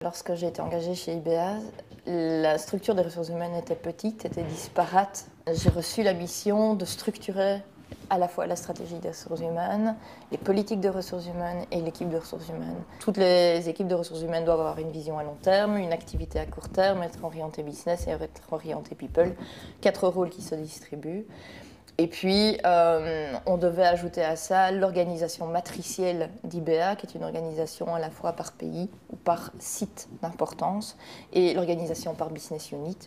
Lorsque j'ai été engagée chez IBA, la structure des ressources humaines était petite, était disparate. J'ai reçu la mission de structurer à la fois la stratégie des ressources humaines, les politiques de ressources humaines et l'équipe de ressources humaines. Toutes les équipes de ressources humaines doivent avoir une vision à long terme, une activité à court terme, être orientée business et être orientée people. 4 rôles qui se distribuent. Et puis, on devait ajouter à ça l'organisation matricielle d'IBA, qui est une organisation à la fois par pays ou par site d'importance, et l'organisation par business unit.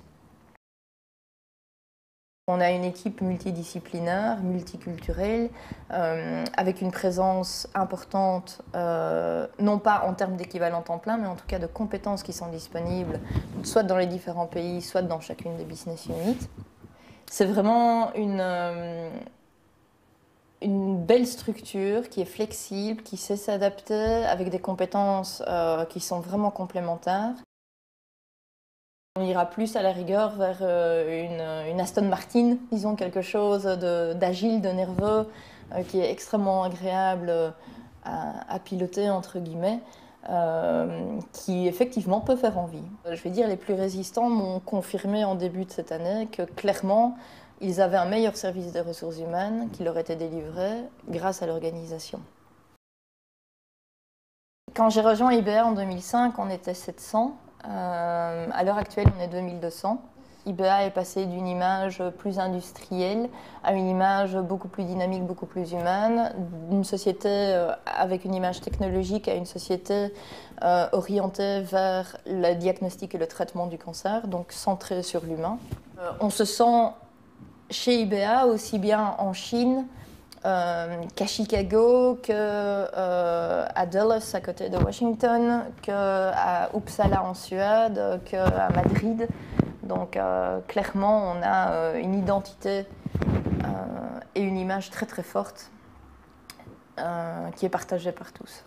On a une équipe multidisciplinaire, multiculturelle, avec une présence importante, non pas en termes d'équivalent temps plein, mais en tout cas de compétences qui sont disponibles, soit dans les différents pays, soit dans chacune des business units. C'est vraiment une belle structure qui est flexible, qui sait s'adapter avec des compétences qui sont vraiment complémentaires. On ira plus à la rigueur vers une Aston Martin, disons quelque chose d'agile, de nerveux, qui est extrêmement agréable à piloter, entre guillemets, qui effectivement peut faire envie. Je vais dire, les plus résistants m'ont confirmé en début de cette année que clairement, ils avaient un meilleur service des ressources humaines qui leur était délivré grâce à l'organisation. Quand j'ai rejoint IBA en 2005, on était 700. À l'heure actuelle, on est 2200. IBA est passé d'une image plus industrielle à une image beaucoup plus dynamique, beaucoup plus humaine, d'une société avec une image technologique à une société orientée vers le diagnostic et le traitement du cancer, donc centrée sur l'humain. On se sent chez IBA aussi bien en Chine qu'à Chicago, qu'à Dulles à côté de Washington, qu'à Uppsala en Suède, qu'à Madrid. Donc clairement, on a une identité et une image très très forte qui est partagée par tous.